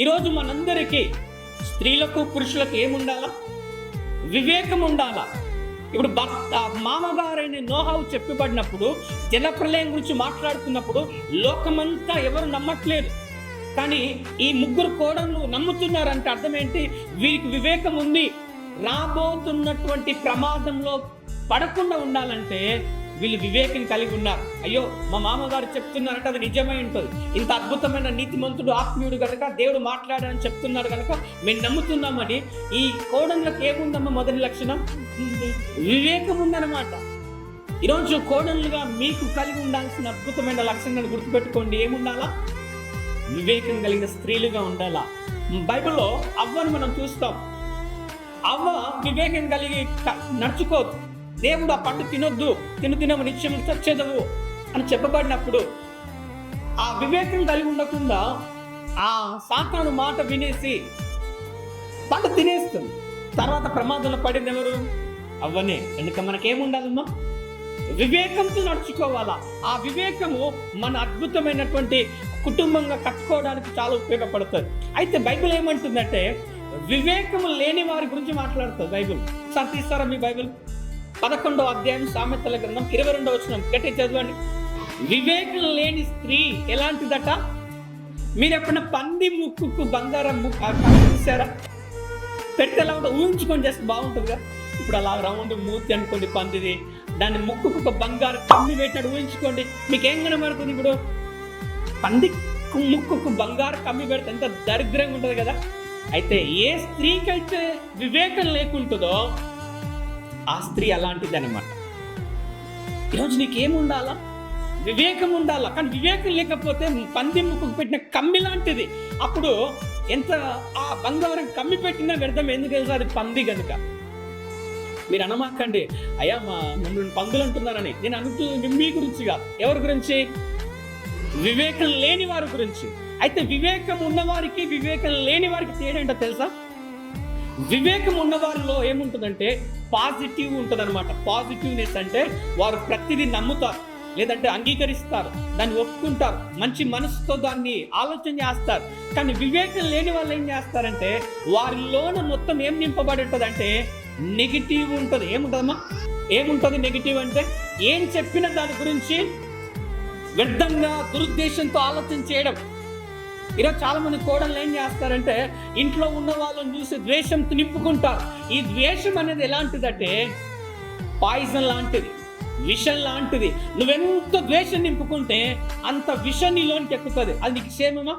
ఈరోజు మనందరికీ స్త్రీలకు పురుషులకు ఏముండాలా? వివేకం ఉండాలా. ఇప్పుడు భర్త మామగారైన నోహావు చెప్పబడినప్పుడు, జలప్రలయం గురించి మాట్లాడుతున్నప్పుడు లోకమంతా ఎవరు నమ్మట్లేదు. కానీ ఈ ముగ్గురు కోడళ్ళు నమ్ముతున్నారంటే అర్థం ఏంటి? వీరికి వివేకం ఉంది. రాబోతున్నటువంటి ప్రమాదంలో పడకుండా ఉండాలంటే వీళ్ళు వివేకం కలిగి ఉన్నారు. అయ్యో, మా మామగారు చెప్తున్నారంటే అది నిజమై ఉంటుంది. ఇంత అద్భుతమైన నీతిమంతుడు ఆత్మీయుడు కనుక దేవుడు మాట్లాడారని చెప్తున్నాడు కనుక మేము నమ్ముతున్నామని. ఈ కోడళ్ళకి ఏముందమ్మా? మొదటి లక్షణం వివేకం ఉందన్నమాట. ఈరోజు కోడళ్ళుగా మీకు కలిగి ఉండాల్సిన అద్భుతమైన లక్షణాన్ని గుర్తుపెట్టుకోండి. ఏముండాలా? వివేకం కలిగిన స్త్రీలుగా ఉండాలా. బైబిల్లో అవ్వను మనం చూస్తాం. అవ్వ వివేకం కలిగి నడుచుకోదు. దేవుడు ఆ పండు తినొద్దు, తినము నిత్యం చచ్చేదవు అని చెప్పబడినప్పుడు ఆ వివేకం కలిగి ఉండకుండా ఆ సాతాను మాట వినేసి పండు తినేస్తుంది. తర్వాత ప్రమాదంలో పడింది ఎవరు? అవ్వనే. కనుక మనకేముండాలమ్మా? వివేకంతో నడుచుకోవాలా. ఆ వివేకము మన అద్భుతమైనటువంటి కుటుంబంగా కట్టుకోవడానికి చాలా ఉపయోగపడుతుంది. అయితే బైబిల్ ఏమంటుందంటే వివేకము లేని వారి గురించి మాట్లాడుతుంది బైబిల్. సార్ తీస్తారా మీ బైబిల్? 11వ అధ్యాయం సామెతల గ్రంథం 22వ వచనం గట్టి చదవండి. వివేకం లేని స్త్రీ ఎలాంటిదట? మీరు ఎప్పుడైనా పంది ముక్కుకు బంగారం చూసారా? పెట్టెలా ఉంటే ఊహించుకొని చేస్తే బాగుంటుందిగా. ఇప్పుడు అలా రౌండ్ మూతి అనుకోండి పందిది, దాన్ని ముక్కుకు ఒక బంగారం కమ్మి పెట్టినట్టు ఊహించుకోండి. మీకు ఏం కనబడుతుంది? ఇప్పుడు పంది ముక్కుకు బంగారం కమ్మి పెడితే ఎంత దరిద్రంగా ఉంటుంది కదా. అయితే ఏ స్త్రీకైతే వివేకం లేకుంటుందో ఆ స్త్రీ అలాంటిది అనమాట. ఈరోజు నీకేముండాలా? వివేకం ఉండాలా. కానీ వివేకం లేకపోతే పంది ముక్కుకు పెట్టిన కమ్మి లాంటిది. అప్పుడు ఎంత ఆ బంగారం కమ్మి పెట్టినా వ్యర్థం. ఎందుకు తెలుసు? అది పంది కనుక. మీరు అనమాకండి, అయ్యా మమ్మల్ని పందులు అంటున్నారని. నేను అంటూ మీ గురించి కాదు. ఎవరి గురించి? వివేకం లేని వారి గురించి. అయితే వివేకం ఉన్నవారికి వివేకం లేని వారికి తేడా ఏంటో తెలుసా? వివేకం ఉన్నవారిలో ఏముంటుందంటే పాజిటివ్ ఉంటుంది అనమాట. పాజిటివ్నెస్ అంటే వారు ప్రతిదీ నమ్ముతారు, లేదంటే అంగీకరిస్తారు, దాన్ని ఒప్పుకుంటారు, మంచి మనసుతో దాన్ని ఆలోచన చేస్తారు. కానీ వివేకం లేని వాళ్ళు ఏం చేస్తారంటే వారిలోన మొత్తం ఏం నింపబడి ఉంటుంది అంటే నెగిటివ్ ఉంటుంది. ఏముంటుందమ్మా? ఏముంటుంది నెగిటివ్ అంటే? ఏం చెప్పిన దాని గురించి వ్యర్థంగా దురుద్దేశంతో ఆలోచన చేయడం. ఈరోజు చాలా మంది కోడళ్ళు ఏం చేస్తారంటే ఇంట్లో ఉన్న వాళ్ళని చూసి ద్వేషంతో నింపుకుంటారు. ఈ ద్వేషం అనేది ఎలాంటిదంటే పాయిజన్ లాంటిది, విషం లాంటిది. నువ్వెంత ద్వేషం నింపుకుంటే అంత విషం నీలోనికి ఎక్కుతుంది. అది నీకు క్షేమమా?